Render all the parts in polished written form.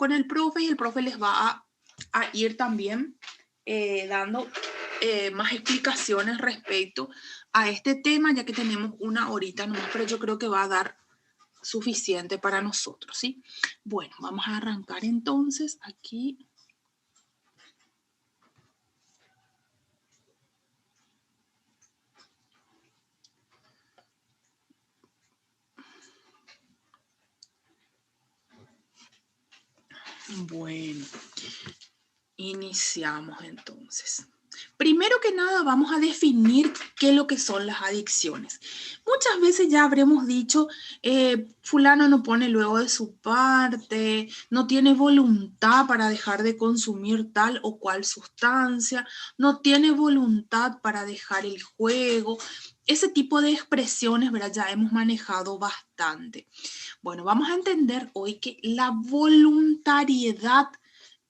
con el profe y el profe les va a ir también dando más explicaciones respecto a este tema, ya que tenemos una horita nomás, pero yo creo que va a dar suficiente para nosotros, ¿sí? Bueno, vamos a arrancar entonces aquí. Bueno, iniciamos entonces. Primero que nada vamos a definir qué es lo que son las adicciones. Muchas veces ya habremos dicho, fulano no pone luego de su parte, no tiene voluntad para dejar de consumir tal o cual sustancia, no tiene voluntad para dejar el juego. Ese tipo de expresiones, ¿verdad? Ya hemos manejado bastante. Bueno, vamos a entender hoy que la voluntariedad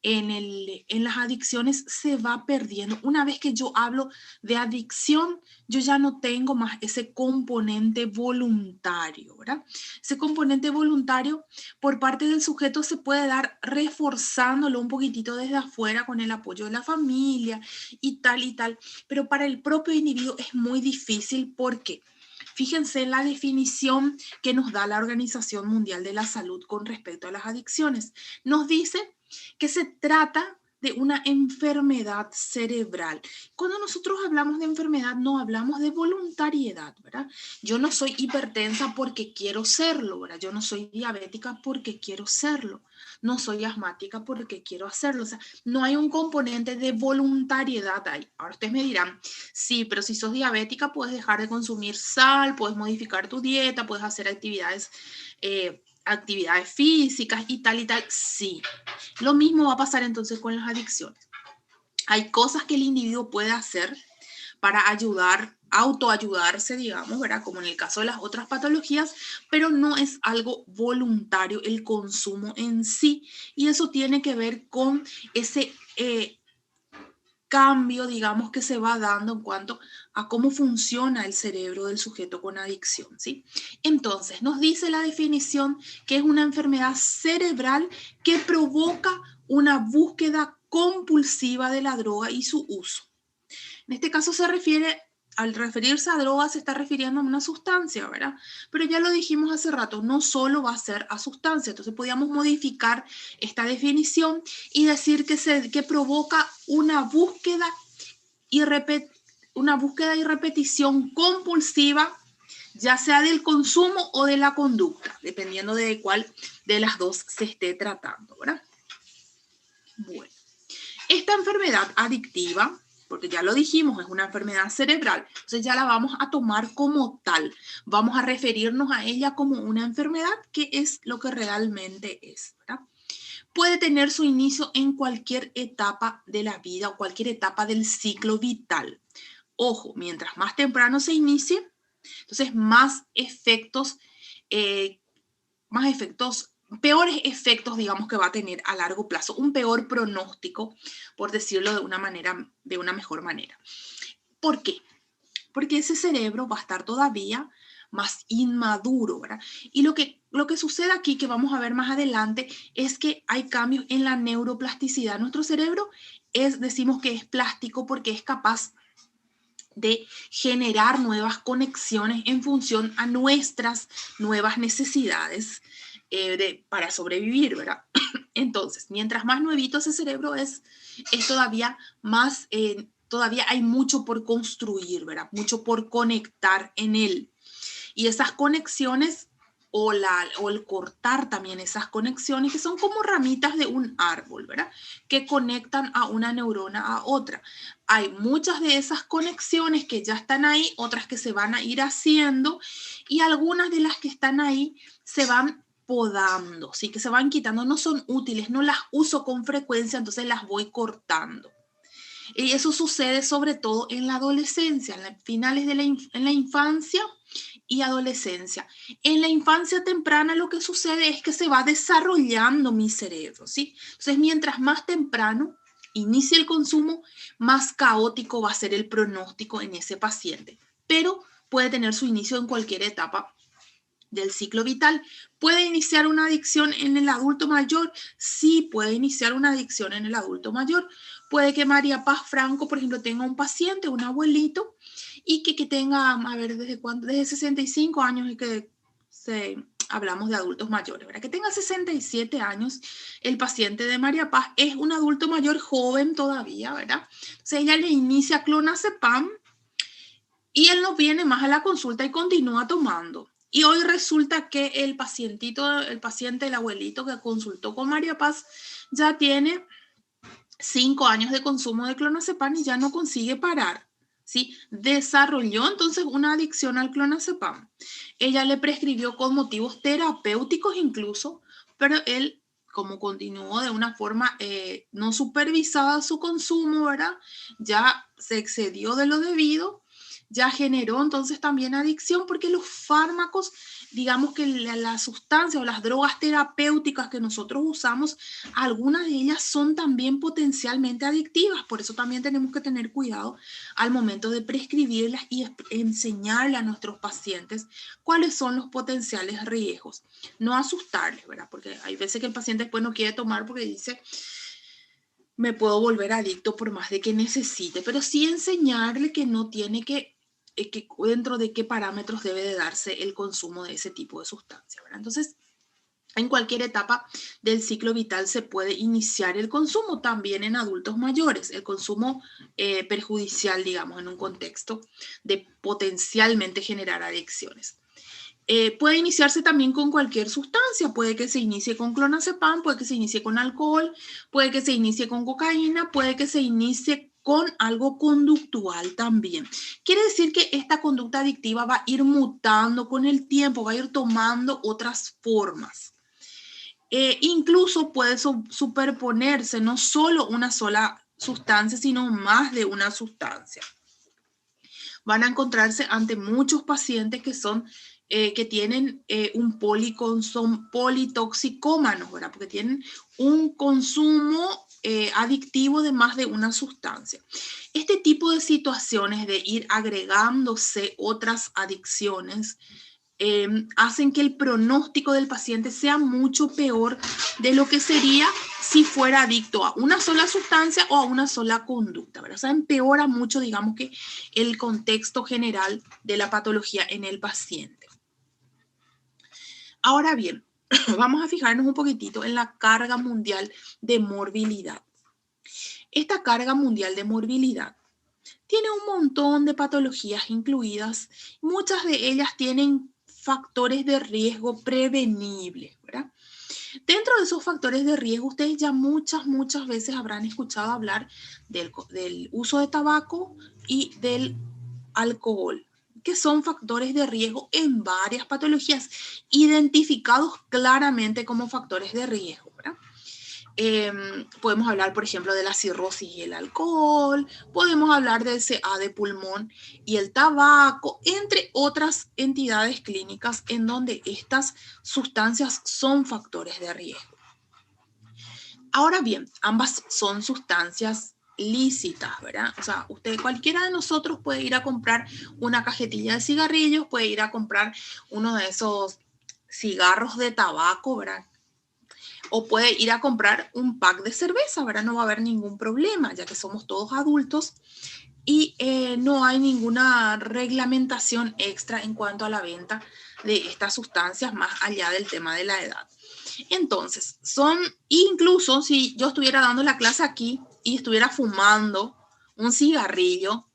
en las adicciones se va perdiendo. Una vez que yo hablo de adicción, yo ya no tengo más ese componente voluntario, ¿verdad? Ese componente voluntario por parte del sujeto se puede dar reforzándolo un poquitito desde afuera con el apoyo de la familia y tal, pero para el propio individuo es muy difícil porque fíjense en la definición que nos da la Organización Mundial de la Salud con respecto a las adicciones. Nos dice que se trata de una enfermedad cerebral. Cuando nosotros hablamos de enfermedad, no hablamos de voluntariedad, ¿verdad? Yo no soy hipertensa porque quiero serlo, ¿verdad? Yo no soy diabética porque quiero serlo. No soy asmática porque quiero hacerlo. O sea, no hay un componente de voluntariedad ahí. Ahora ustedes me dirán, sí, pero si sos diabética puedes dejar de consumir sal, puedes modificar tu dieta, puedes hacer actividades físicas y tal, sí. Lo mismo va a pasar entonces con las adicciones. Hay cosas que el individuo puede hacer para ayudar, autoayudarse, digamos, ¿verdad? Como en el caso de las otras patologías, pero no es algo voluntario el consumo en sí. Y eso tiene que ver con ese cambio, digamos, que se va dando en cuanto a cómo funciona el cerebro del sujeto con adicción, ¿sí? Entonces, nos dice la definición que es una enfermedad cerebral que provoca una búsqueda compulsiva de la droga y su uso. En este caso se refiere, al referirse a droga, se está refiriendo a una sustancia, ¿verdad? Pero ya lo dijimos hace rato, no solo va a ser a sustancia. Entonces podíamos modificar esta definición y decir que provoca una búsqueda y repetición compulsiva, ya sea del consumo o de la conducta, dependiendo de cuál de las dos se esté tratando, ¿verdad? Bueno, esta enfermedad adictiva, porque ya lo dijimos, es una enfermedad cerebral, entonces ya la vamos a tomar como tal, vamos a referirnos a ella como una enfermedad que es lo que realmente es, ¿verdad? Puede tener su inicio en cualquier etapa de la vida o cualquier etapa del ciclo vital. Ojo, mientras más temprano se inicie, entonces eh, peores efectos, digamos, que va a tener a largo plazo, un peor pronóstico, por decirlo de una mejor manera. ¿Por qué? Porque ese cerebro va a estar todavía más inmaduro, ¿verdad? Y lo que sucede aquí, que vamos a ver más adelante, es que hay cambios en la neuroplasticidad. Nuestro cerebro decimos que es plástico porque es capaz de generar nuevas conexiones en función a nuestras nuevas necesidades para sobrevivir, ¿verdad? Entonces, mientras más nuevito ese cerebro es todavía más, todavía hay mucho por construir, ¿verdad? Mucho por conectar en él. Y esas conexiones o el cortar también esas conexiones que son como ramitas de un árbol, ¿verdad? Que conectan a una neurona a otra. Hay muchas de esas conexiones que ya están ahí, otras que se van a ir haciendo y algunas de las que están ahí se van podando, ¿sí? Que se van quitando, no son útiles, no las uso con frecuencia, entonces las voy cortando. Y eso sucede sobre todo en la adolescencia, en las finales de en la infancia y adolescencia. En la infancia temprana lo que sucede es que se va desarrollando mi cerebro, ¿sí? Entonces, mientras más temprano inicie el consumo, más caótico va a ser el pronóstico en ese paciente. Pero puede tener su inicio en cualquier etapa del ciclo vital. ¿Puede iniciar una adicción en el adulto mayor? Sí, puede iniciar una adicción en el adulto mayor. Puede que María Paz Franco, por ejemplo, tenga un paciente, un abuelito, y que tenga, a ver, ¿desde cuándo? Desde 65 años y que hablamos de adultos mayores, ¿verdad? Que tenga 67 años, el paciente de María Paz es un adulto mayor joven todavía, ¿verdad? Entonces ella le inicia clonazepam y él no viene más a la consulta y continúa tomando. Y hoy resulta que el paciente, el abuelito que consultó con María Paz, ya tiene 5 años de consumo de clonazepam y ya no consigue parar. ¿Sí? Desarrolló entonces una adicción al clonazepam. Ella le prescribió con motivos terapéuticos incluso, pero él, como continuó de una forma no supervisada su consumo, ¿verdad? Ya se excedió de lo debido, ya generó entonces también adicción porque los fármacos, digamos que la sustancia o las drogas terapéuticas que nosotros usamos, algunas de ellas son también potencialmente adictivas, por eso también tenemos que tener cuidado al momento de prescribirlas y enseñarle a nuestros pacientes cuáles son los potenciales riesgos. No asustarles, ¿verdad? Porque hay veces que el paciente después no quiere tomar porque dice, me puedo volver adicto por más de que necesite, pero sí enseñarle que no tiene que dentro de qué parámetros debe de darse el consumo de ese tipo de sustancia, ¿verdad? Entonces, en cualquier etapa del ciclo vital se puede iniciar el consumo, también en adultos mayores, el consumo perjudicial, digamos, en un contexto de potencialmente generar adicciones. Puede iniciarse también con cualquier sustancia, puede que se inicie con clonazepam, puede que se inicie con alcohol, puede que se inicie con cocaína, puede que se inicie con algo conductual también. Quiere decir que esta conducta adictiva va a ir mutando con el tiempo, va a ir tomando otras formas. Incluso puede superponerse no solo una sola sustancia, sino más de una sustancia. Van a encontrarse ante muchos pacientes que son que tienen son politoxicómanos, ¿verdad? Porque tienen un consumo adictivo de más de una sustancia. Este tipo de situaciones de ir agregándose otras adicciones hacen que el pronóstico del paciente sea mucho peor de lo que sería si fuera adicto a una sola sustancia o a una sola conducta, ¿verdad? O sea, empeora mucho, digamos que, el contexto general de la patología en el paciente. Ahora bien, vamos a fijarnos un poquitito en la carga mundial de morbilidad. Esta carga mundial de morbilidad tiene un montón de patologías incluidas, muchas de ellas tienen factores de riesgo prevenibles, ¿verdad? Dentro de esos factores de riesgo, ustedes ya muchas veces habrán escuchado hablar del uso de tabaco y del alcohol, que son factores de riesgo en varias patologías, identificados claramente como factores de riesgo, ¿verdad? Podemos hablar, por ejemplo, de la cirrosis y el alcohol, podemos hablar del CA de pulmón y el tabaco, entre otras entidades clínicas en donde estas sustancias son factores de riesgo. Ahora bien, ambas son sustancias lícitas, ¿verdad? O sea, cualquiera de nosotros puede ir a comprar una cajetilla de cigarrillos, puede ir a comprar uno de esos cigarros de tabaco, ¿verdad? O puede ir a comprar un pack de cerveza, ¿verdad? No va a haber ningún problema, ya que somos todos adultos y no hay ninguna reglamentación extra en cuanto a la venta de estas sustancias más allá del tema de la edad. Entonces, incluso si yo estuviera dando la clase aquí y estuviera fumando un cigarrillo,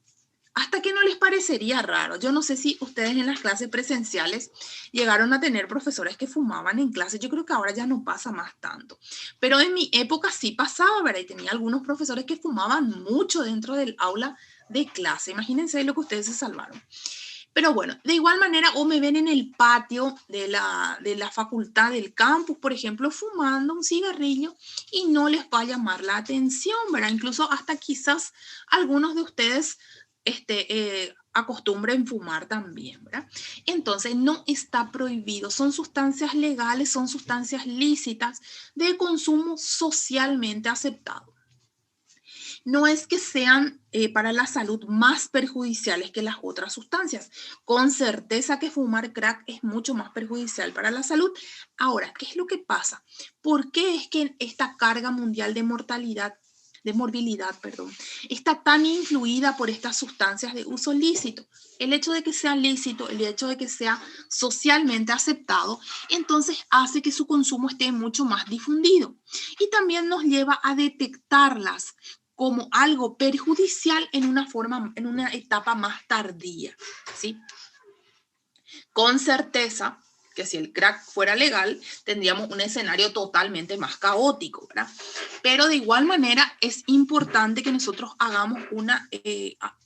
hasta que no les parecería raro. Yo no sé si ustedes en las clases presenciales llegaron a tener profesores que fumaban en clase. Yo creo que ahora ya no pasa más tanto. Pero en mi época sí pasaba, ¿verdad? Y tenía algunos profesores que fumaban mucho dentro del aula de clase. Imagínense lo que ustedes se salvaron. Pero bueno, de igual manera, o me ven en el patio de la facultad del campus, por ejemplo, fumando un cigarrillo y no les va a llamar la atención, ¿verdad? Incluso hasta quizás algunos de ustedes acostumbren fumar también, ¿verdad? Entonces, no está prohibido. Son sustancias legales, son sustancias lícitas de consumo socialmente aceptado. No es que sean para la salud más perjudiciales que las otras sustancias. Con certeza que fumar crack es mucho más perjudicial para la salud. Ahora, ¿qué es lo que pasa? ¿Por qué es que esta carga mundial de morbilidad, está tan influida por estas sustancias de uso lícito? El hecho de que sea lícito, el hecho de que sea socialmente aceptado, entonces hace que su consumo esté mucho más difundido y también nos lleva a detectarlas como algo perjudicial en una etapa más tardía, ¿sí? Con certeza que si el crack fuera legal, tendríamos un escenario totalmente más caótico, ¿verdad? Pero de igual manera es importante que nosotros hagamos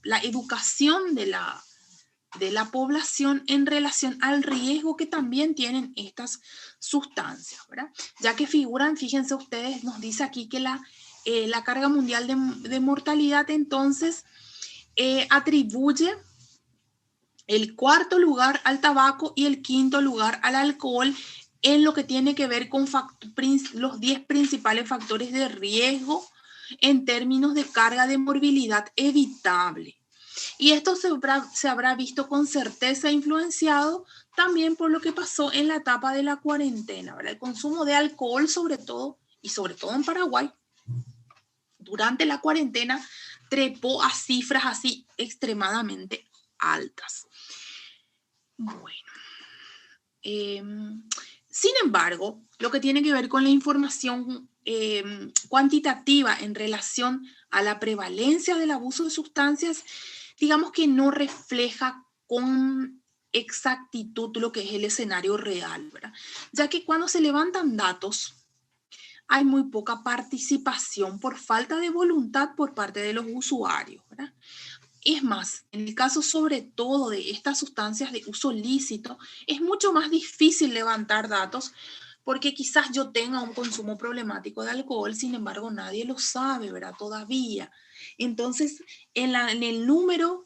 la educación de la población en relación al riesgo que también tienen estas sustancias, ¿verdad? Ya que figuran, fíjense ustedes, nos dice aquí que la carga mundial de mortalidad entonces atribuye el cuarto lugar al tabaco y el quinto lugar al alcohol en lo que tiene que ver con los 10 principales factores de riesgo en términos de carga de morbilidad evitable. Y esto se habrá visto con certeza influenciado también por lo que pasó en la etapa de la cuarentena, ¿verdad? El consumo de alcohol sobre todo, y sobre todo en Paraguay, durante la cuarentena trepó a cifras así extremadamente altas. Bueno, sin embargo, lo que tiene que ver con la información cuantitativa en relación a la prevalencia del abuso de sustancias, digamos que no refleja con exactitud lo que es el escenario real, ¿verdad? Ya que cuando se levantan datos, hay muy poca participación por falta de voluntad por parte de los usuarios, ¿verdad? Es más, en el caso sobre todo de estas sustancias de uso lícito, es mucho más difícil levantar datos porque quizás yo tenga un consumo problemático de alcohol, sin embargo nadie lo sabe, ¿verdad? Todavía. Entonces, en el número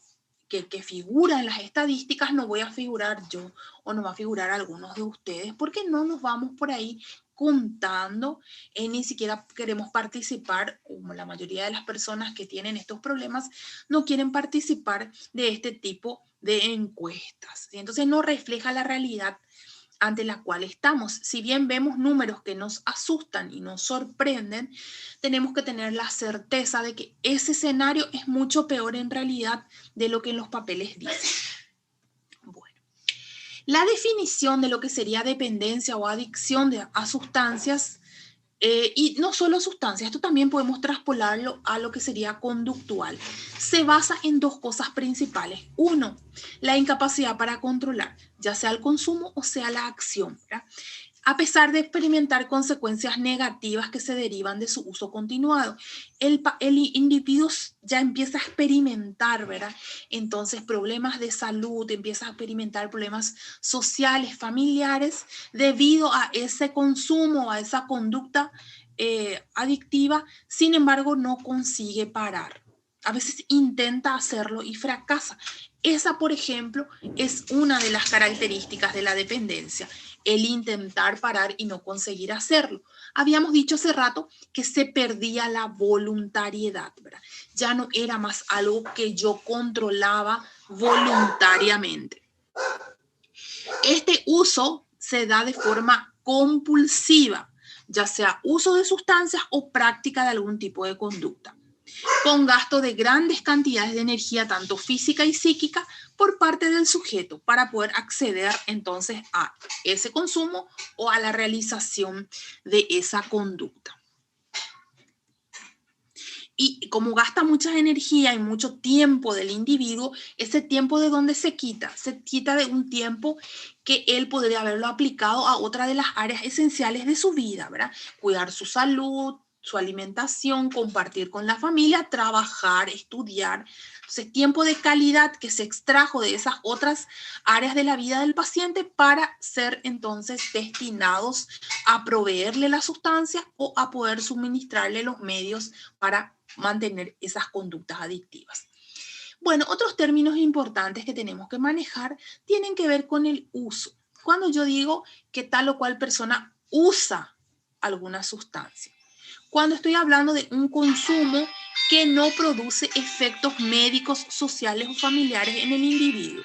que figura en las estadísticas no voy a figurar yo o no va a figurar algunos de ustedes porque no nos vamos por ahí contando, ni siquiera queremos participar, como la mayoría de las personas que tienen estos problemas no quieren participar de este tipo de encuestas. ¿Sí? Entonces no refleja la realidad ante la cual estamos. Si bien vemos números que nos asustan y nos sorprenden, tenemos que tener la certeza de que ese escenario es mucho peor en realidad de lo que en los papeles dicen. Bueno, la definición de lo que sería dependencia o adicción a sustancias, y no solo sustancias, esto también podemos traspolarlo a lo que sería conductual. Se basa en dos cosas principales. Uno, la incapacidad para controlar, ya sea el consumo o sea la acción, ¿verdad? A pesar de experimentar consecuencias negativas que se derivan de su uso continuado. El individuo ya empieza a experimentar, ¿verdad? Entonces, problemas de salud, empieza a experimentar problemas sociales, familiares, debido a ese consumo, a esa conducta adictiva, sin embargo, no consigue parar. A veces intenta hacerlo y fracasa. Esa, por ejemplo, es una de las características de la dependencia, el intentar parar y no conseguir hacerlo. Habíamos dicho hace rato que se perdía la voluntariedad, ¿verdad? Ya no era más algo que yo controlaba voluntariamente. Este uso se da de forma compulsiva, ya sea uso de sustancias o práctica de algún tipo de conducta, con gasto de grandes cantidades de energía, tanto física y psíquica, por parte del sujeto para poder acceder entonces a ese consumo o a la realización de esa conducta. Y como gasta mucha energía y mucho tiempo del individuo, ese tiempo de dónde se quita de un tiempo que él podría haberlo aplicado a otra de las áreas esenciales de su vida, ¿verdad? Cuidar su salud, su alimentación, compartir con la familia, trabajar, estudiar. Entonces, tiempo de calidad que se extrajo de esas otras áreas de la vida del paciente para ser entonces destinados a proveerle la sustancia o a poder suministrarle los medios para mantener esas conductas adictivas. Bueno, otros términos importantes que tenemos que manejar tienen que ver con el uso. Cuando yo digo que tal o cual persona usa alguna sustancia. Cuando estoy hablando de un consumo que no produce efectos médicos, sociales o familiares en el individuo.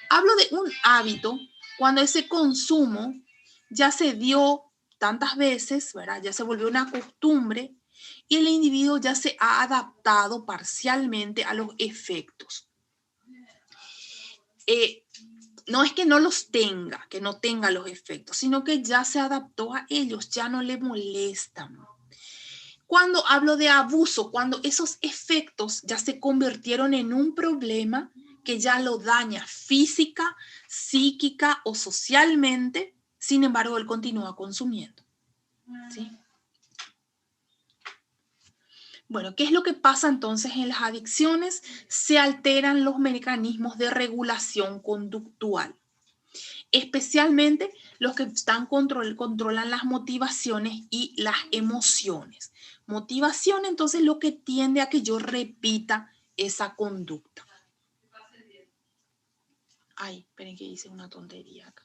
Hablo de un hábito cuando ese consumo ya se dio tantas veces, ¿verdad? Ya se volvió una costumbre y el individuo ya se ha adaptado parcialmente a los efectos. No es que no los tenga, que no tenga los efectos, sino que ya se adaptó a ellos, ya no le molestan. Cuando hablo de abuso, cuando esos efectos ya se convirtieron en un problema que ya lo daña física, psíquica o socialmente, sin embargo, él continúa consumiendo. ¿Sí? Bueno, ¿qué es lo que pasa entonces en las adicciones? Se alteran los mecanismos de regulación conductual, especialmente los que controlan las motivaciones y las emociones. Motivación, entonces, lo que tiende a que yo repita esa conducta. Ay, esperen que hice una tontería acá.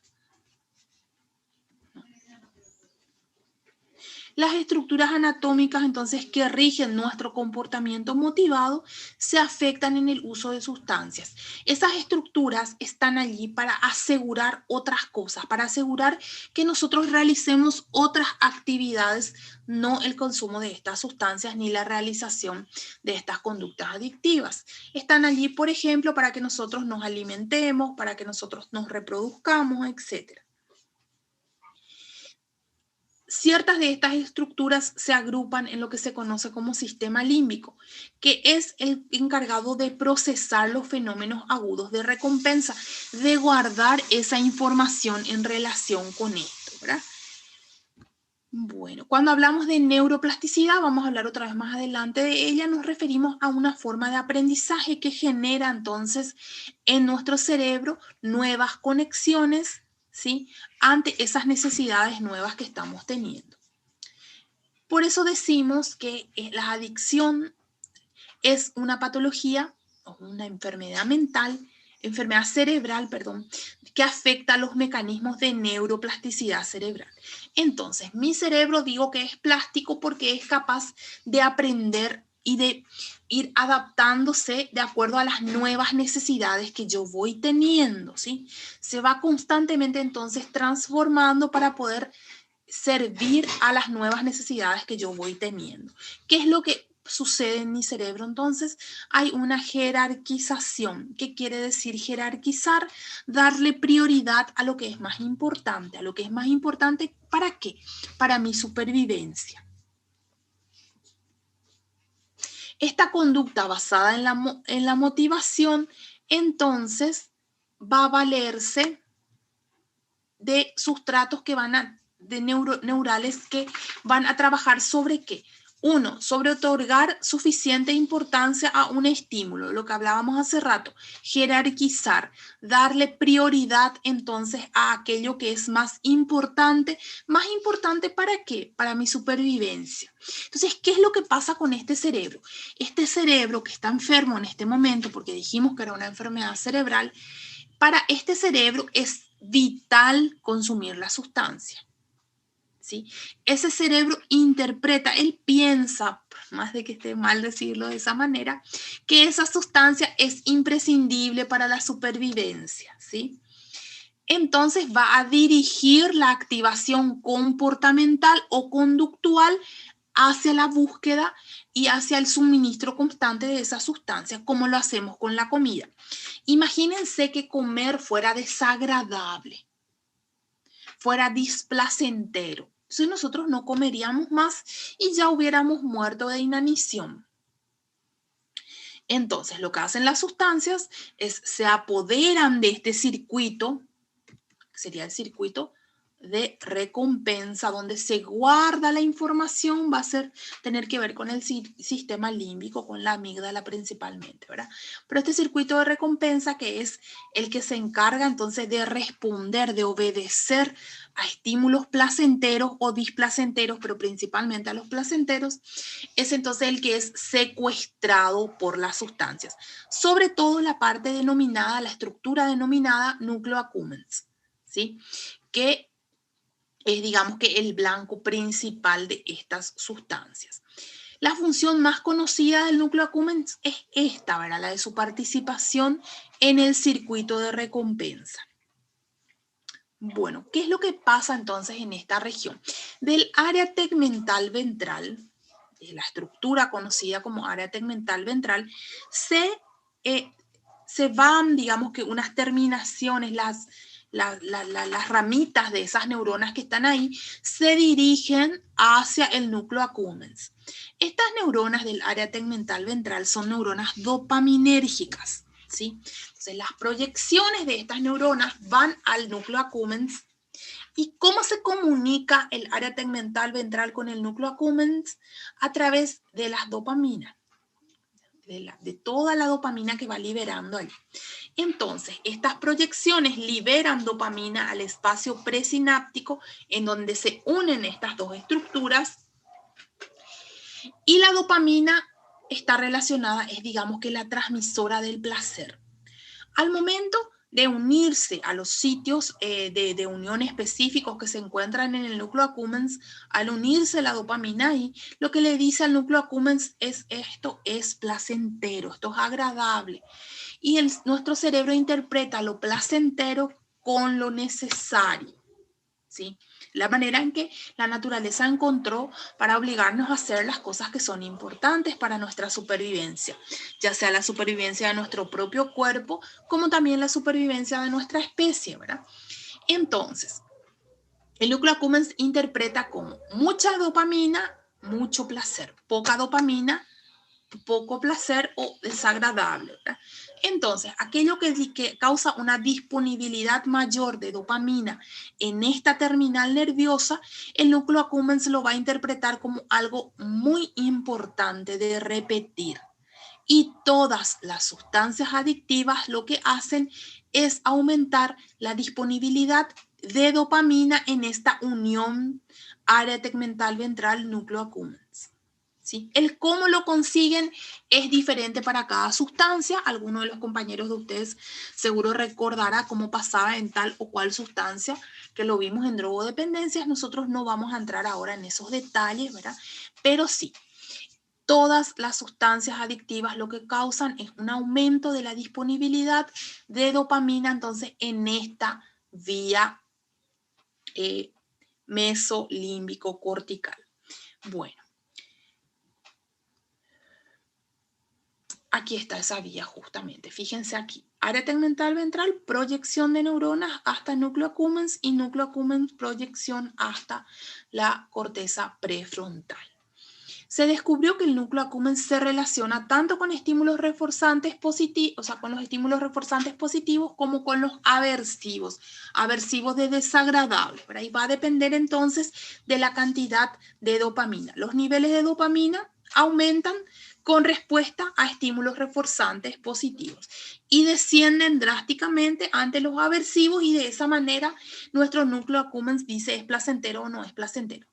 Las estructuras anatómicas, entonces, que rigen nuestro comportamiento motivado, se afectan en el uso de sustancias. Esas estructuras están allí para asegurar otras cosas, para asegurar que nosotros realicemos otras actividades, no el consumo de estas sustancias ni la realización de estas conductas adictivas. Están allí, por ejemplo, para que nosotros nos alimentemos, para que nosotros nos reproduzcamos, etc. Ciertas de estas estructuras se agrupan en lo que se conoce como sistema límbico, que es el encargado de procesar los fenómenos agudos de recompensa, de guardar esa información en relación con esto, ¿verdad? Bueno, cuando hablamos de neuroplasticidad, vamos a hablar otra vez más adelante de ella, nos referimos a una forma de aprendizaje que genera entonces en nuestro cerebro nuevas conexiones, ¿sí? Ante esas necesidades nuevas que estamos teniendo. Por eso decimos que la adicción es una patología o una enfermedad mental, enfermedad cerebral, perdón, que afecta a los mecanismos de neuroplasticidad cerebral. Entonces, mi cerebro digo que es plástico porque es capaz de aprender y de ir adaptándose de acuerdo a las nuevas necesidades que yo voy teniendo, ¿sí? Se va constantemente entonces transformando para poder servir a las nuevas necesidades que yo voy teniendo. ¿Qué es lo que sucede en mi cerebro? Entonces, hay una jerarquización. ¿Qué quiere decir jerarquizar? Darle prioridad a lo que es más importante. ¿A lo que es más importante para qué? Para mi supervivencia. Esta conducta basada en la motivación, entonces, va a valerse de sustratos que van a de neurales que van a trabajar sobre qué. Uno, sobre otorgar suficiente importancia a un estímulo, lo que hablábamos hace rato, jerarquizar, darle prioridad entonces a aquello que es más importante ¿para qué? Para mi supervivencia. Entonces, ¿qué es lo que pasa con este cerebro? Este cerebro que está enfermo en este momento, porque dijimos que era una enfermedad cerebral, para este cerebro es vital consumir la sustancia. ¿Sí? Ese cerebro interpreta, él piensa, por más de que esté mal decirlo de esa manera, que esa sustancia es imprescindible para la supervivencia, ¿sí? Entonces va a dirigir la activación comportamental o conductual hacia la búsqueda y hacia el suministro constante de esa sustancia, como lo hacemos con la comida. Imagínense que comer fuera desagradable, fuera displacentero. Si nosotros no comeríamos más y ya hubiéramos muerto de inanición. Entonces, lo que hacen las sustancias es se apoderan de este circuito, que sería el circuito de recompensa, donde se guarda la información, va a tener que ver con el sistema límbico, con la amígdala principalmente, ¿verdad? Pero este circuito de recompensa, que es el que se encarga entonces de responder, de obedecer a estímulos placenteros o displacenteros, pero principalmente a los placenteros, es entonces el que es secuestrado por las sustancias, sobre todo la parte denominada, la estructura denominada núcleo accumbens, ¿sí? Que es, digamos que el blanco principal de estas sustancias. La función más conocida del núcleo accumbens es esta, ¿verdad? La de su participación en el circuito de recompensa. Bueno, ¿qué es lo que pasa entonces en esta región? Del área tegmental ventral, de la estructura conocida como área tegmental ventral, se van, digamos que unas terminaciones, las ramitas de esas neuronas que están ahí, se dirigen hacia el núcleo accumbens. Estas neuronas del área tegmental ventral son neuronas dopaminérgicas, ¿sí? Entonces, las proyecciones de estas neuronas van al núcleo accumbens. ¿Y cómo se comunica el área tegmental ventral con el núcleo accumbens? A través de las dopaminas, de toda la dopamina que va liberando allí. Entonces, estas proyecciones liberan dopamina al espacio presináptico en donde se unen estas dos estructuras, y la dopamina está relacionada, es digamos que la transmisora del placer. Al momento de unirse a los sitios de unión específicos que se encuentran en el núcleo accumbens, al unirse la dopamina ahí, lo que le dice al núcleo accumbens es: esto es placentero, esto es agradable. Y nuestro cerebro interpreta lo placentero con lo necesario, ¿sí? La manera en que la naturaleza encontró para obligarnos a hacer las cosas que son importantes para nuestra supervivencia, ya sea la supervivencia de nuestro propio cuerpo, como también la supervivencia de nuestra especie, ¿verdad? Entonces, el núcleo accumbens interpreta como mucha dopamina, mucho placer, poca dopamina, poco placer o desagradable, ¿verdad? Entonces, aquello que causa una disponibilidad mayor de dopamina en esta terminal nerviosa, el núcleo accumbens lo va a interpretar como algo muy importante de repetir. Y todas las sustancias adictivas lo que hacen es aumentar la disponibilidad de dopamina en esta unión área tegmental ventral núcleo accumbens. ¿Sí? El cómo lo consiguen es diferente para cada sustancia. Alguno de los compañeros de ustedes seguro recordará cómo pasaba en tal o cual sustancia, que lo vimos en drogodependencias. Nosotros no vamos a entrar ahora en esos detalles, ¿verdad? Pero sí, todas las sustancias adictivas lo que causan es un aumento de la disponibilidad de dopamina, entonces, en esta vía mesolímbico cortical. Bueno. Aquí está esa vía justamente, fíjense aquí. Área tegmental ventral, proyección de neuronas hasta núcleo accumbens, y núcleo accumbens, proyección hasta la corteza prefrontal. Se descubrió que el núcleo accumbens se relaciona tanto con estímulos reforzantes positivos, o sea, con los estímulos reforzantes positivos, como con los aversivos de desagradables. Por ahí va a depender entonces de la cantidad de dopamina. Los niveles de dopamina aumentan con respuesta a estímulos reforzantes positivos y descienden drásticamente ante los aversivos, y de esa manera nuestro núcleo accumbens dice es placentero o no es placentero.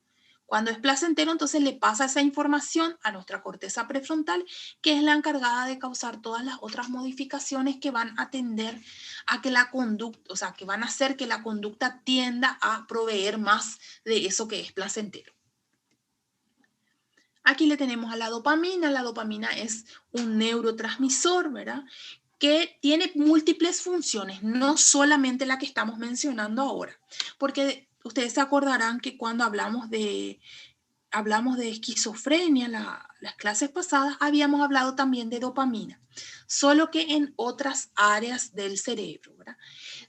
Cuando es placentero, entonces le pasa esa información a nuestra corteza prefrontal, que es la encargada de causar todas las otras modificaciones que van a tender a que la conducta, o sea, que van a hacer que la conducta tienda a proveer más de eso que es placentero. Aquí le tenemos a la dopamina. La dopamina es un neurotransmisor, ¿verdad?, que tiene múltiples funciones, no solamente la que estamos mencionando ahora, porque ustedes se acordarán que cuando hablamos de esquizofrenia, las clases pasadas, habíamos hablado también de dopamina, solo que en otras áreas del cerebro, ¿verdad?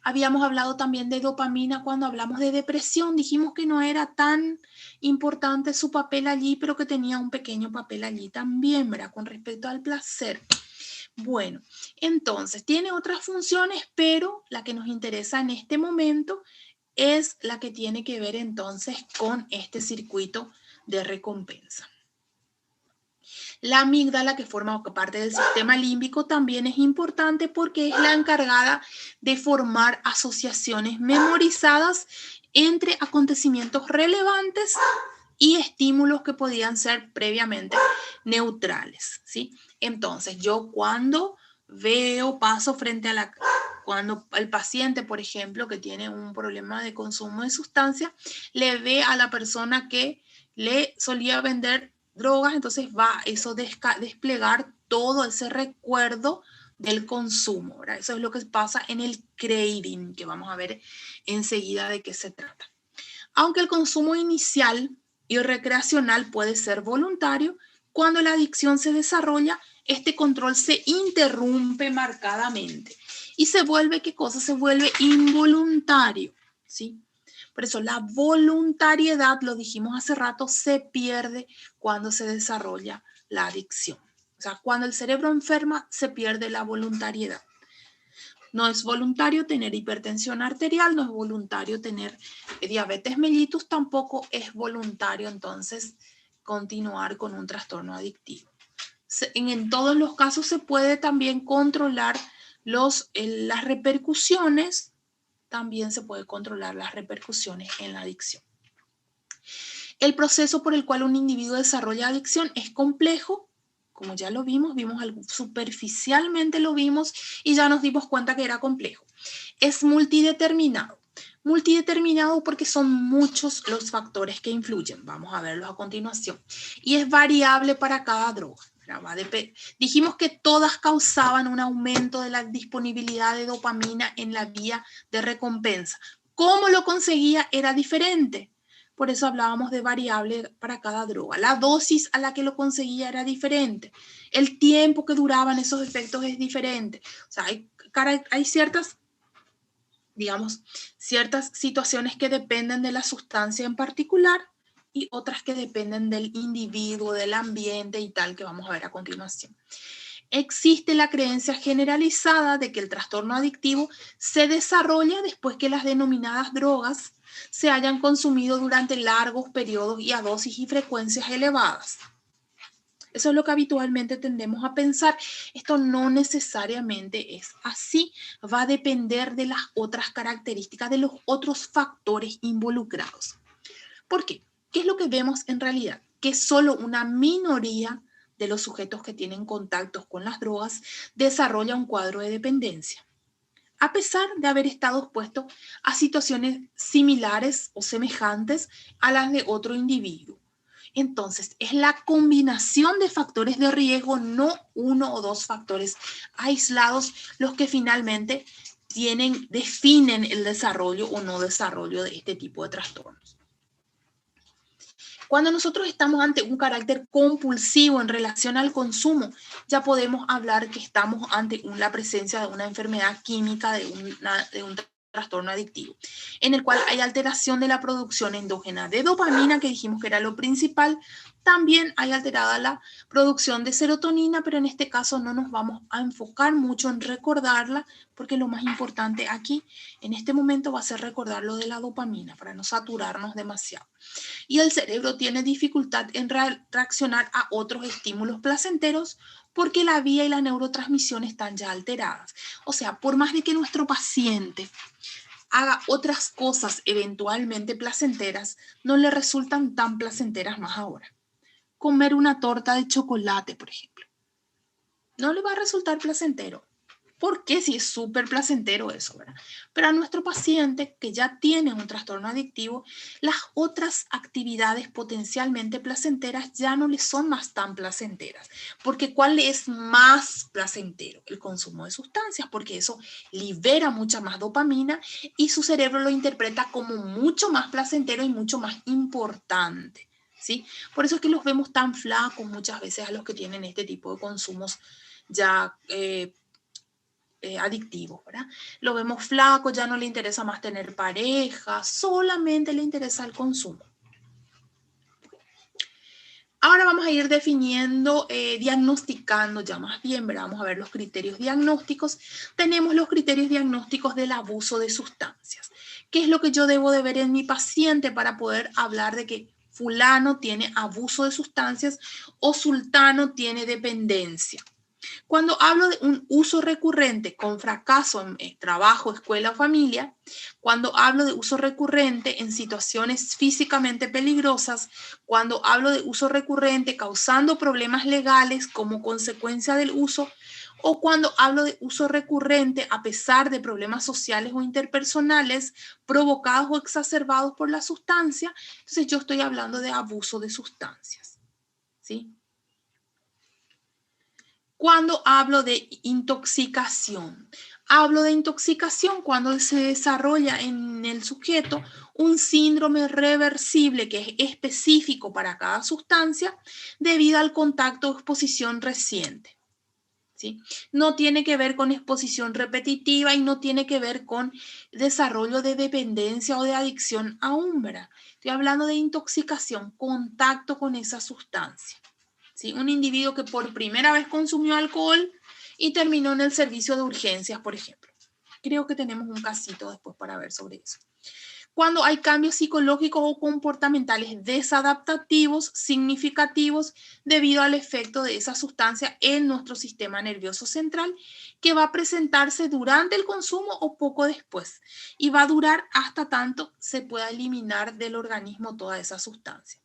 Habíamos hablado también de dopamina cuando hablamos de depresión. Dijimos que no era tan importante su papel allí, pero que tenía un pequeño papel allí también, ¿verdad?, con respecto al placer. Bueno, entonces tiene otras funciones, pero la que nos interesa en este momento es la que tiene que ver entonces con este circuito de recompensa. La amígdala, que forma parte del sistema límbico, también es importante porque es la encargada de formar asociaciones memorizadas entre acontecimientos relevantes y estímulos que podían ser previamente neutrales, ¿sí? Entonces, yo cuando paso frente a cuando el paciente, por ejemplo, que tiene un problema de consumo de sustancia, le ve a la persona que le solía vender drogas, entonces va eso a desplegar todo ese recuerdo del consumo, ¿verdad? Eso es lo que pasa en el craving, que vamos a ver enseguida de qué se trata. Aunque el consumo inicial y recreacional puede ser voluntario, cuando la adicción se desarrolla, este control se interrumpe marcadamente y se vuelve, ¿qué cosa? Se vuelve involuntario, ¿sí? Por eso la voluntariedad, lo dijimos hace rato, se pierde cuando se desarrolla la adicción. O sea, cuando el cerebro enferma, se pierde la voluntariedad. No es voluntario tener hipertensión arterial, no es voluntario tener diabetes mellitus, tampoco es voluntario entonces continuar con un trastorno adictivo. En todos los casos se puede también controlar las repercusiones, también se puede controlar las repercusiones en la adicción. El proceso por el cual un individuo desarrolla adicción es complejo, como ya lo vimos superficialmente lo vimos y ya nos dimos cuenta que era complejo. Es multideterminado. Multideterminado porque son muchos los factores que influyen. Vamos a verlos a continuación. Y es variable para cada droga. Dijimos que todas causaban un aumento de la disponibilidad de dopamina en la vía de recompensa. ¿Cómo lo conseguía? Era diferente. Por eso hablábamos de variable para cada droga. La dosis a la que lo conseguía era diferente. El tiempo que duraban esos efectos es diferente. O sea, hay ciertas, digamos, ciertas situaciones que dependen de la sustancia en particular y otras que dependen del individuo, del ambiente y tal, que vamos a ver a continuación. Existe la creencia generalizada de que el trastorno adictivo se desarrolla después que las denominadas drogas se hayan consumido durante largos periodos y a dosis y frecuencias elevadas. Eso es lo que habitualmente tendemos a pensar. Esto no necesariamente es así. Va a depender de las otras características, de los otros factores involucrados. ¿Por qué? ¿Qué es lo que vemos en realidad? Que solo una minoría de los sujetos que tienen contactos con las drogas desarrolla un cuadro de dependencia, a pesar de haber estado expuesto a situaciones similares o semejantes a las de otro individuo. Entonces, es la combinación de factores de riesgo, no uno o dos factores aislados, los que finalmente definen el desarrollo o no desarrollo de este tipo de trastornos. Cuando nosotros estamos ante un carácter compulsivo en relación al consumo, ya podemos hablar que estamos ante la presencia de una enfermedad química, de un trastorno adictivo, en el cual hay alteración de la producción endógena de dopamina, que dijimos que era lo principal. También hay alterada la producción de serotonina, pero en este caso no nos vamos a enfocar mucho en recordarla, porque lo más importante aquí, en este momento, va a ser recordar lo de la dopamina, para no saturarnos demasiado. Y el cerebro tiene dificultad en reaccionar a otros estímulos placenteros porque la vía y la neurotransmisión están ya alteradas. O sea, por más de que nuestro paciente haga otras cosas eventualmente placenteras, no le resultan tan placenteras más ahora. Comer una torta de chocolate, por ejemplo, no le va a resultar placentero. ¿Por qué? Si es súper placentero eso, ¿verdad? Pero a nuestro paciente que ya tiene un trastorno adictivo, las otras actividades potencialmente placenteras ya no le son más tan placenteras. Porque ¿cuál es más placentero? El consumo de sustancias, porque eso libera mucha más dopamina y su cerebro lo interpreta como mucho más placentero y mucho más importante, ¿sí? Por eso es que los vemos tan flacos muchas veces a los que tienen este tipo de consumos ya adictivos, ¿verdad? Lo vemos flaco, ya no le interesa más tener pareja, solamente le interesa el consumo. Ahora vamos a ir definiendo, diagnosticando ya más bien, ¿verdad? Vamos a ver los criterios diagnósticos. Tenemos los criterios diagnósticos del abuso de sustancias. ¿Qué es lo que yo debo de ver en mi paciente para poder hablar de que fulano tiene abuso de sustancias o sultano tiene dependencia? Cuando hablo de un uso recurrente con fracaso en trabajo, escuela o familia, cuando hablo de uso recurrente en situaciones físicamente peligrosas, cuando hablo de uso recurrente causando problemas legales como consecuencia del uso, o cuando hablo de uso recurrente a pesar de problemas sociales o interpersonales provocados o exacerbados por la sustancia, entonces yo estoy hablando de abuso de sustancias. ¿sí? Cuando hablo de intoxicación cuando se desarrolla en el sujeto un síndrome reversible que es específico para cada sustancia debido al contacto o exposición reciente. ¿Sí? No tiene que ver con exposición repetitiva y no tiene que ver con desarrollo de dependencia o de adicción aún, ¿verdad? Estoy hablando de intoxicación, contacto con esa sustancia. ¿Sí? Un individuo que por primera vez consumió alcohol y terminó en el servicio de urgencias, por ejemplo. Creo que tenemos un casito después para ver sobre eso. Cuando hay cambios psicológicos o comportamentales desadaptativos significativos debido al efecto de esa sustancia en nuestro sistema nervioso central, que va a presentarse durante el consumo o poco después, y va a durar hasta tanto se pueda eliminar del organismo toda esa sustancia.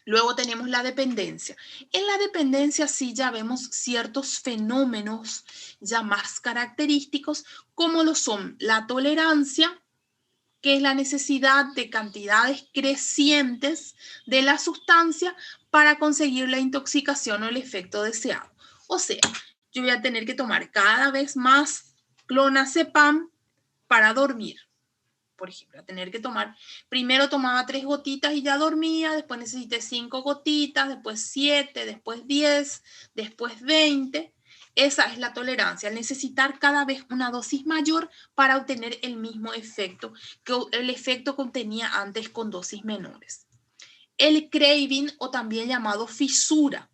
Luego tenemos la dependencia. En la dependencia sí ya vemos ciertos fenómenos ya más característicos, como lo son la tolerancia, que es la necesidad de cantidades crecientes de la sustancia para conseguir la intoxicación o el efecto deseado. O sea, yo voy a tener que tomar cada vez más clonazepam para dormir. Por ejemplo, a tener que tomar, primero tomaba 3 gotitas y ya dormía, después necesité 5 gotitas, después 7, después 10, después 20. Esa es la tolerancia, necesitar cada vez una dosis mayor para obtener el mismo efecto que el efecto que obtenía antes con dosis menores. El craving, o también llamado fisura,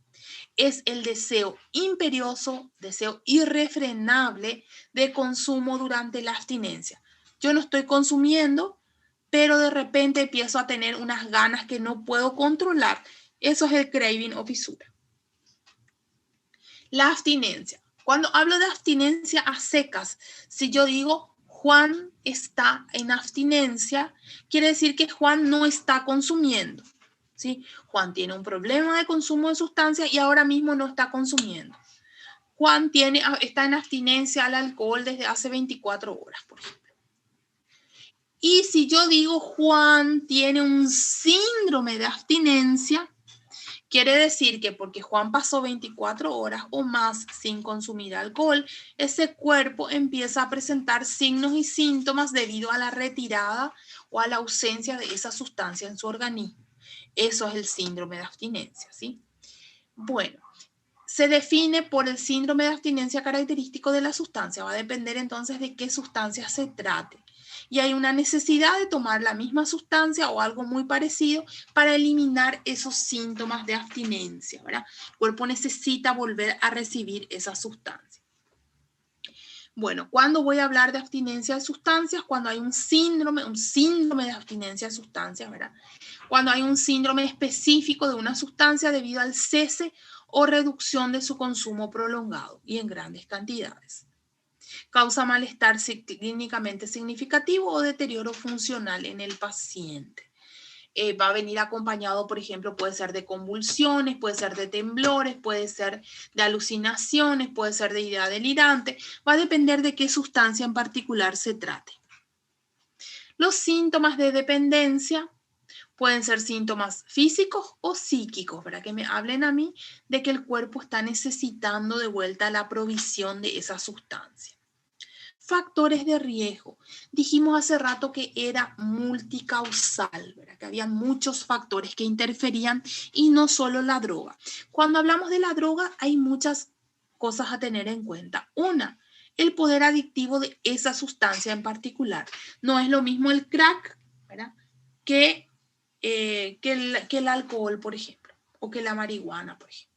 es el deseo imperioso, deseo irrefrenable de consumo durante la abstinencia. Yo no estoy consumiendo, pero de repente empiezo a tener unas ganas que no puedo controlar. Eso es el craving o fisura. La abstinencia. Cuando hablo de abstinencia a secas, si yo digo Juan está en abstinencia, quiere decir que Juan no está consumiendo. ¿Sí? Juan tiene un problema de consumo de sustancias y ahora mismo no está consumiendo. Juan está en abstinencia al alcohol desde hace 24 horas, por ejemplo. Y si yo digo Juan tiene un síndrome de abstinencia, quiere decir que porque Juan pasó 24 horas o más sin consumir alcohol, ese cuerpo empieza a presentar signos y síntomas debido a la retirada o a la ausencia de esa sustancia en su organismo. Eso es el síndrome de abstinencia, ¿sí? Bueno, se define por el síndrome de abstinencia característico de la sustancia. Va a depender entonces de qué sustancia se trate. Y hay una necesidad de tomar la misma sustancia o algo muy parecido para eliminar esos síntomas de abstinencia, ¿verdad? El cuerpo necesita volver a recibir esa sustancia. Bueno, ¿cuándo voy a hablar de abstinencia de sustancias? Cuando hay un síndrome de abstinencia de sustancias, ¿verdad? Cuando hay un síndrome específico de una sustancia debido al cese o reducción de su consumo prolongado y en grandes cantidades. Causa malestar clínicamente significativo o deterioro funcional en el paciente. Va a venir acompañado, por ejemplo, puede ser de convulsiones, puede ser de temblores, puede ser de alucinaciones, puede ser de idea delirante. Va a depender de qué sustancia en particular se trate. Los síntomas de dependencia pueden ser síntomas físicos o psíquicos, para que me hablen a mí de que el cuerpo está necesitando de vuelta la provisión de esa sustancia. Factores de riesgo. Dijimos hace rato que era multicausal, ¿verdad? Que había muchos factores que interferían y no solo la droga. Cuando hablamos de la droga hay muchas cosas a tener en cuenta. Una, el poder adictivo de esa sustancia en particular. No es lo mismo el crack, ¿verdad? que el alcohol, por ejemplo, o que la marihuana, por ejemplo.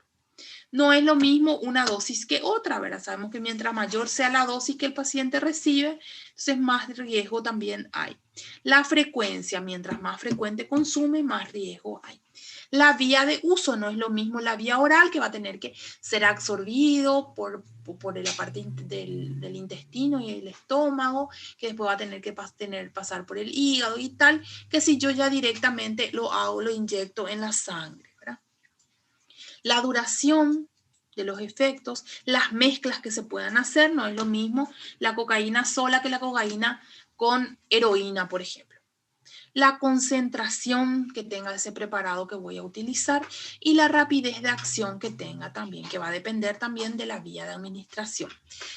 No es lo mismo una dosis que otra, ¿verdad? Sabemos que mientras mayor sea la dosis que el paciente recibe, entonces más riesgo también hay. La frecuencia, mientras más frecuente consume, más riesgo hay. La vía de uso no es lo mismo la vía oral, que va a tener que ser absorbido por la parte del intestino y el estómago, que después va a tener que pasar por el hígado y tal, que si yo ya directamente lo inyecto en la sangre, ¿verdad? La duración de los efectos, las mezclas que se puedan hacer, no es lo mismo la cocaína sola que la cocaína con heroína, por ejemplo. la concentración que tenga ese preparado que voy a utilizar y la rapidez de acción que tenga también, que va a depender también de la vía de administración.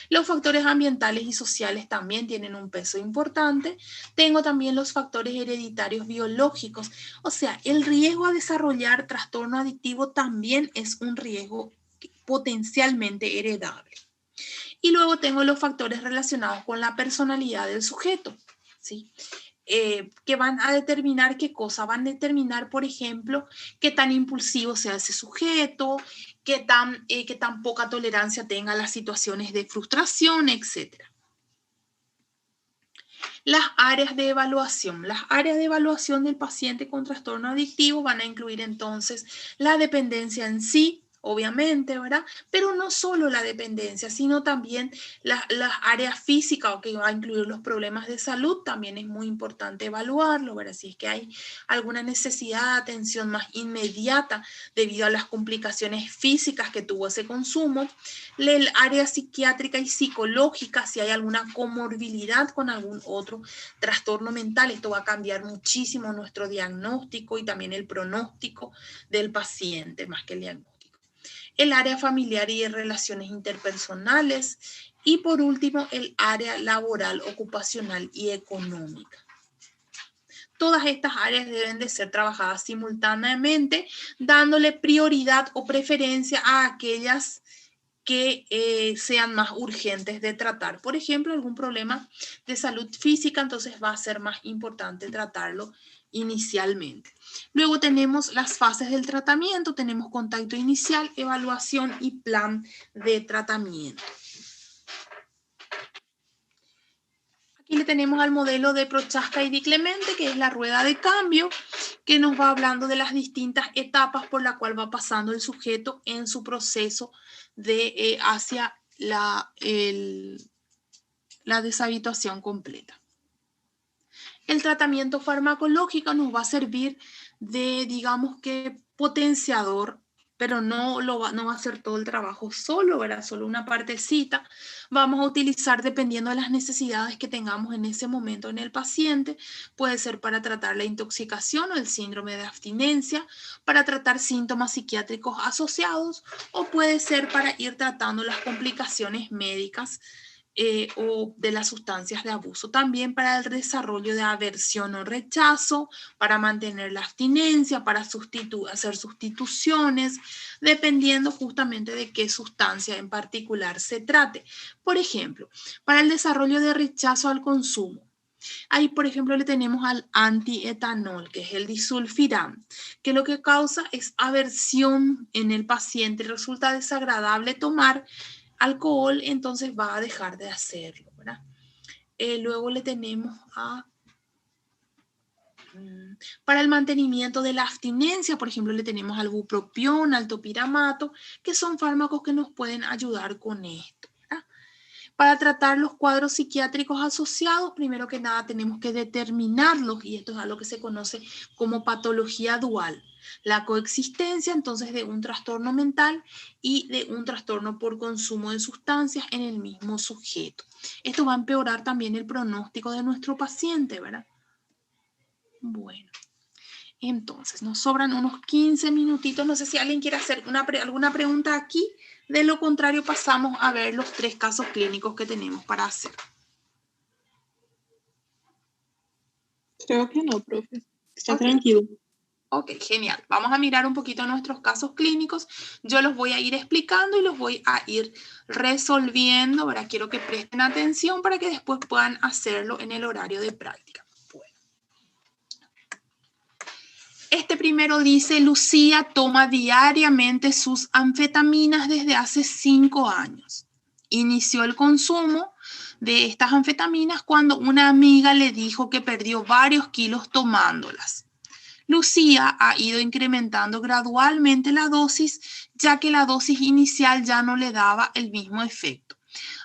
Los factores ambientales y sociales también tienen un peso importante. Tengo también los factores hereditarios biológicos, o sea, el riesgo a desarrollar trastorno adictivo también es un riesgo potencialmente heredable. Y luego tengo los factores relacionados con la personalidad del sujeto, ¿sí? Que van a determinar qué cosa, van a determinar, por ejemplo, qué tan impulsivo sea ese sujeto, qué tan poca tolerancia tenga a las situaciones de frustración, etc. Las áreas de evaluación. Las áreas de evaluación del paciente con trastorno adictivo van a incluir entonces la dependencia en sí, obviamente, ¿verdad? Pero no solo la dependencia, sino también las áreas físicas, que va a incluir los problemas de salud, también es muy importante evaluarlo, ¿verdad? Si es que hay alguna necesidad de atención más inmediata debido a las complicaciones físicas que tuvo ese consumo. El área psiquiátrica y psicológica, si hay alguna comorbilidad con algún otro trastorno mental, esto va a cambiar muchísimo nuestro diagnóstico y también el pronóstico del paciente, más que el diagnóstico. El área familiar y de relaciones interpersonales y por último el área laboral, ocupacional y económica. Todas estas áreas deben de ser trabajadas simultáneamente, dándole prioridad o preferencia a aquellas que sean más urgentes de tratar. Por ejemplo, algún problema de salud física, entonces va a ser más importante tratarlo inicialmente. Luego tenemos las fases del tratamiento, tenemos contacto inicial, evaluación y plan de tratamiento. Aquí le tenemos al modelo de Prochaska y Di Clemente, que es la rueda de cambio, que nos va hablando de las distintas etapas por las cuales va pasando el sujeto en su proceso de hacia la deshabituación completa. El tratamiento farmacológico nos va a servir de, digamos que, potenciador, pero no va a hacer todo el trabajo solo, ¿verdad? Solo una partecita. Vamos a utilizar dependiendo de las necesidades que tengamos en ese momento en el paciente. Puede ser para tratar la intoxicación o el síndrome de abstinencia, para tratar síntomas psiquiátricos asociados o puede ser para ir tratando las complicaciones médicas o de las sustancias de abuso. También para el desarrollo de aversión o rechazo, para mantener la abstinencia, para hacer sustituciones, dependiendo justamente de qué sustancia en particular se trate. Por ejemplo, para el desarrollo de rechazo al consumo. Ahí, por ejemplo, le tenemos al antietanol, que es el disulfiram, que lo que causa es aversión en el paciente. Resulta desagradable tomar alcohol, entonces va a dejar de hacerlo, ¿verdad? Luego le tenemos para el mantenimiento de la abstinencia, por ejemplo, le tenemos al bupropión, al topiramato, que son fármacos que nos pueden ayudar con esto. Para tratar los cuadros psiquiátricos asociados, primero que nada tenemos que determinarlos, y esto es algo que se conoce como patología dual. La coexistencia entonces de un trastorno mental y de un trastorno por consumo de sustancias en el mismo sujeto. Esto va a empeorar también el pronóstico de nuestro paciente, ¿verdad? Bueno, entonces nos sobran unos 15 minutitos. No sé si alguien quiere hacer alguna pregunta aquí. De lo contrario, pasamos a ver los 3 casos clínicos que tenemos para hacer. Creo que no, profe. Está tranquilo. Ok, genial. Vamos a mirar un poquito nuestros casos clínicos. Yo los voy a ir explicando y los voy a ir resolviendo. Ahora quiero que presten atención para que después puedan hacerlo en el horario de práctica. Bueno. Este primero dice, Lucía toma diariamente sus anfetaminas desde hace 5 años. Inició el consumo de estas anfetaminas cuando una amiga le dijo que perdió varios kilos tomándolas. Lucía ha ido incrementando gradualmente la dosis, ya que la dosis inicial ya no le daba el mismo efecto.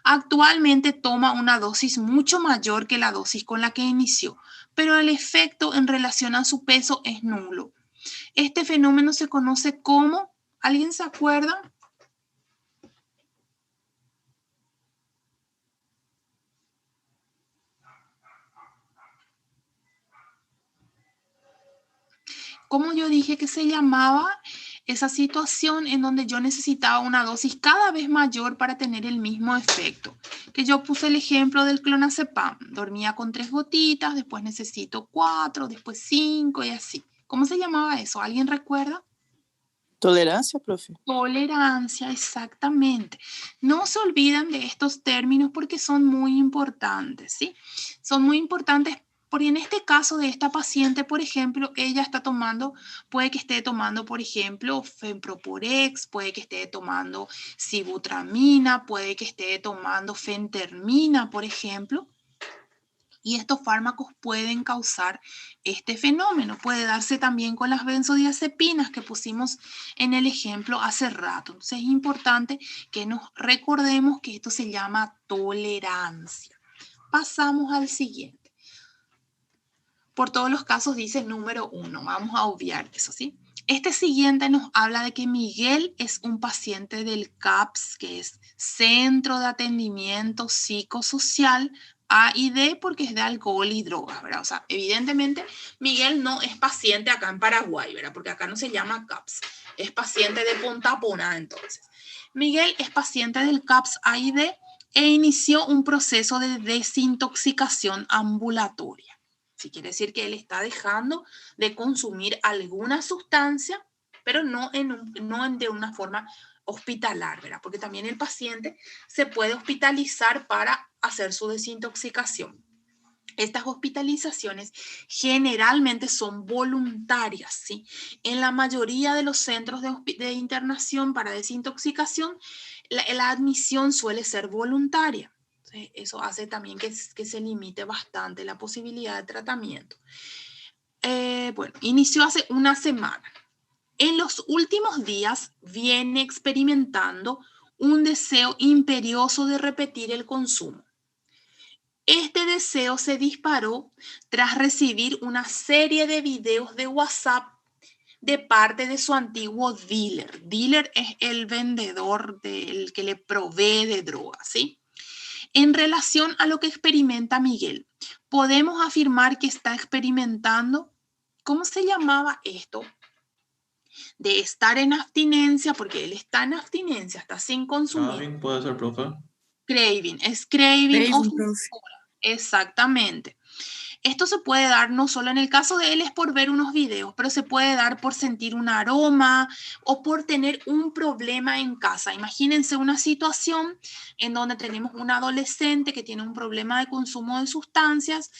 Actualmente toma una dosis mucho mayor que la dosis con la que inició, pero el efecto en relación a su peso es nulo. Este fenómeno se conoce como, ¿alguien se acuerda? ¿Cómo yo dije que se llamaba esa situación en donde yo necesitaba una dosis cada vez mayor para tener el mismo efecto? Que yo puse el ejemplo del clonazepam. Dormía con 3 gotitas, después necesito 4, después 5 y así. ¿Cómo se llamaba eso? ¿Alguien recuerda? Tolerancia, profe. Tolerancia, exactamente. No se olviden de estos términos porque son muy importantes, ¿sí? Son muy importantes porque en este caso de esta paciente, por ejemplo, ella está tomando, puede que esté tomando, por ejemplo, Fenproporex, puede que esté tomando Sibutramina, puede que esté tomando Fentermina, por ejemplo. Y estos fármacos pueden causar este fenómeno. Puede darse también con las benzodiazepinas que pusimos en el ejemplo hace rato. Entonces es importante que nos recordemos que esto se llama tolerancia. Pasamos al siguiente. Por todos los casos dice número 1. Vamos a obviar eso, ¿sí? Este siguiente nos habla de que Miguel es un paciente del CAPS, que es Centro de Atendimiento Psicosocial A y D, porque es de alcohol y drogas, ¿verdad? O sea, evidentemente Miguel no es paciente acá en Paraguay, ¿verdad? Porque acá no se llama CAPS, es paciente de Punta Pona, entonces. Miguel es paciente del CAPS A y D e inició un proceso de desintoxicación ambulatoria. Sí, quiere decir que él está dejando de consumir alguna sustancia, pero no de una forma hospitalar, ¿verdad? Porque también el paciente se puede hospitalizar para hacer su desintoxicación. Estas hospitalizaciones generalmente son voluntarias, ¿sí? En la mayoría de los centros de internación para desintoxicación, la admisión suele ser voluntaria. Eso hace también que se limite bastante la posibilidad de tratamiento. Bueno, inició hace una semana. En los últimos días viene experimentando un deseo imperioso de repetir el consumo. Este deseo se disparó tras recibir una serie de videos de WhatsApp de parte de su antiguo dealer. Dealer es el vendedor el que le provee de drogas, ¿sí? En relación a lo que experimenta Miguel, podemos afirmar que está experimentando, ¿cómo se llamaba esto? De estar en abstinencia, porque él está en abstinencia, está sin consumir. Craving puede ser, profe. Craving, es craving o fisura. Exactamente. Esto se puede dar no solo en el caso de él es por ver unos videos, pero se puede dar por sentir un aroma o por tener un problema en casa. Imagínense una situación en donde tenemos un adolescente que tiene un problema de consumo de sustancias,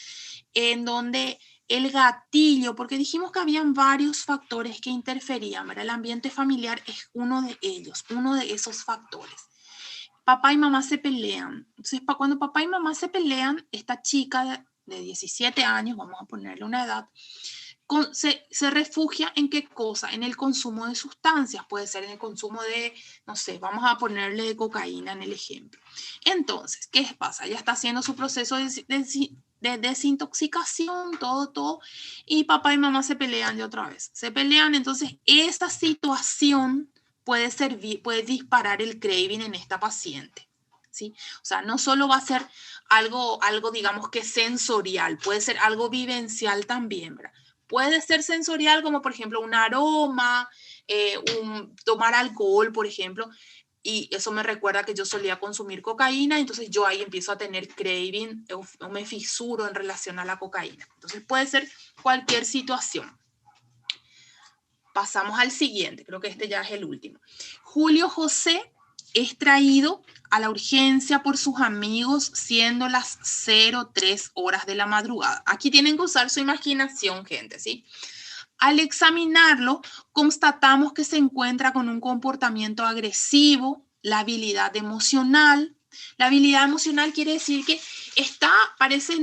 en donde el gatillo, porque dijimos que habían varios factores que interferían, ¿verdad? El ambiente familiar es uno de ellos, uno de esos factores. Papá y mamá se pelean. Entonces, cuando papá y mamá se pelean, esta chica de 17 años, vamos a ponerle una edad, se refugia en qué cosa, en el consumo de sustancias, puede ser en el consumo de, no sé, vamos a ponerle cocaína en el ejemplo. Entonces, ¿qué pasa? Ella está haciendo su proceso de desintoxicación, todo, y papá y mamá se pelean de otra vez. Se pelean, entonces esta situación puede disparar el craving en esta paciente, ¿sí? O sea, no solo va a ser algo digamos que sensorial, puede ser algo vivencial también, ¿verdad? Puede ser sensorial como por ejemplo un aroma, tomar alcohol, por ejemplo, y eso me recuerda que yo solía consumir cocaína, entonces yo ahí empiezo a tener craving o me fisuro en relación a la cocaína. Entonces puede ser cualquier situación. Pasamos al siguiente, creo que este ya es el último. Julio José es traído a la urgencia por sus amigos siendo las 03 horas de la madrugada. Aquí tienen que usar su imaginación, gente, ¿sí? Al examinarlo, constatamos que se encuentra con un comportamiento agresivo, la habilidad emocional. La habilidad emocional quiere decir que parece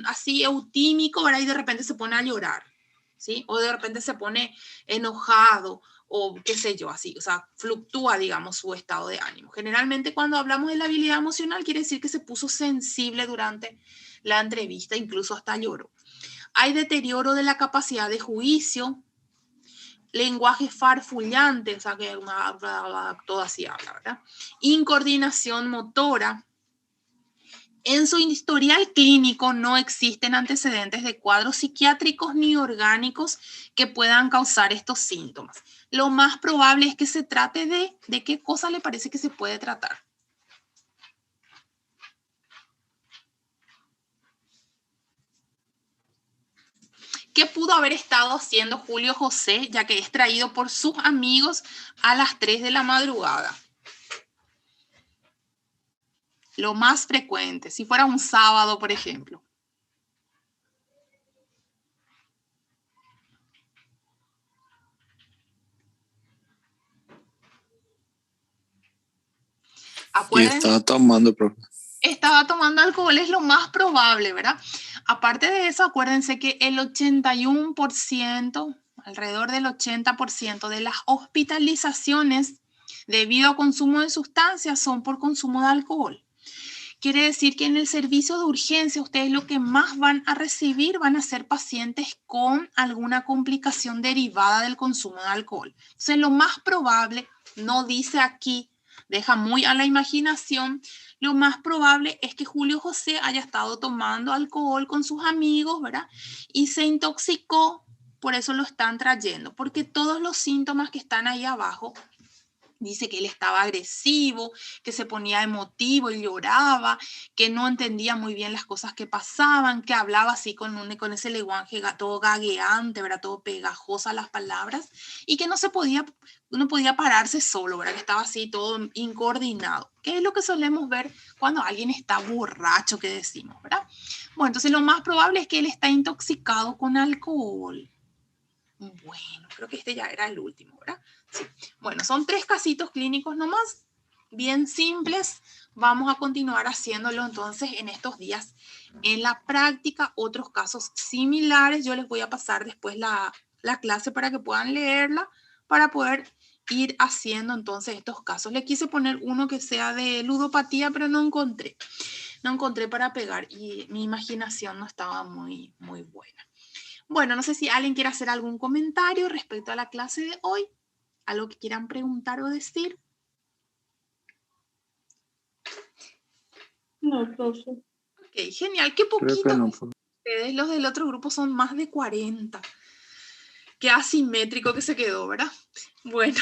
así eutímico, ¿verdad? Y de repente se pone a llorar, ¿sí? O de repente se pone enojado o qué sé yo, así. O sea, fluctúa, digamos, su estado de ánimo. Generalmente cuando hablamos de la habilidad emocional quiere decir que se puso sensible durante la entrevista, incluso hasta lloró. Hay deterioro de la capacidad de juicio, lenguaje farfullante, o sea, que todo así habla, ¿verdad? Incoordinación motora, En su historial clínico no existen antecedentes de cuadros psiquiátricos ni orgánicos que puedan causar estos síntomas. Lo más probable es que se trate ¿de qué cosa le parece que se puede tratar? ¿Qué pudo haber estado haciendo Julio José, ya que es traído por sus amigos a las 3 de la madrugada? Lo más frecuente, si fuera un sábado, por ejemplo. Acuérdense, estaba tomando, profe. Estaba tomando alcohol, es lo más probable, ¿verdad? Aparte de eso, acuérdense que el 81%, alrededor del 80% de las hospitalizaciones debido a consumo de sustancias son por consumo de alcohol. Quiere decir que en el servicio de urgencia ustedes lo que más van a recibir van a ser pacientes con alguna complicación derivada del consumo de alcohol. Entonces, lo más probable, no dice aquí, deja muy a la imaginación, lo más probable es que Julio José haya estado tomando alcohol con sus amigos, ¿verdad? Y se intoxicó, por eso lo están trayendo, porque todos los síntomas que están ahí abajo, dice que él estaba agresivo, que se ponía emotivo y lloraba, que no entendía muy bien las cosas que pasaban, que hablaba así con ese lenguaje todo gagueante, ¿verdad? Todo pegajosa las palabras, y que no podía pararse solo, ¿verdad? Que estaba así todo incoordinado, que es lo que solemos ver cuando alguien está borracho, que decimos, ¿verdad? Bueno, entonces lo más probable es que él está intoxicado con alcohol. Bueno, creo que este ya era el último, ¿verdad? Sí. Bueno, son 3 casitos clínicos nomás, bien simples. Vamos a continuar haciéndolo entonces en estos días en la práctica. Otros casos similares, yo les voy a pasar después la clase para que puedan leerla, para poder ir haciendo entonces estos casos. Le quise poner uno que sea de ludopatía, pero no encontré. No encontré para pegar y mi imaginación no estaba muy, muy buena. Bueno, no sé si alguien quiere hacer algún comentario respecto a la clase de hoy, algo que quieran preguntar o decir. No, profe. Ok, genial, qué Creo que poquito. no, profe. Ustedes, los del otro grupo, son más de 40. Qué asimétrico que se quedó, ¿verdad? Bueno,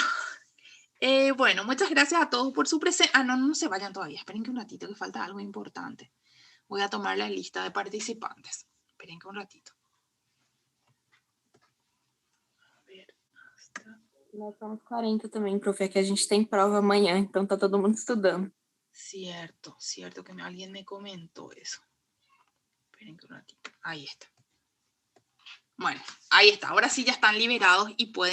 bueno, muchas gracias a todos por su presencia. Ah, no se vayan todavía, esperen que un ratito, que falta algo importante. Voy a tomar la lista de participantes. Esperen que un ratito. A ver, hasta... Nós somos 40 também, profe, é que a gente tem prova amanhã, então tá todo mundo estudando. Cierto, que alguien me comentó eso. Esperen que un ratito. Ahí está. Bueno, ahí está. Ahora sí ya están liberados y pueden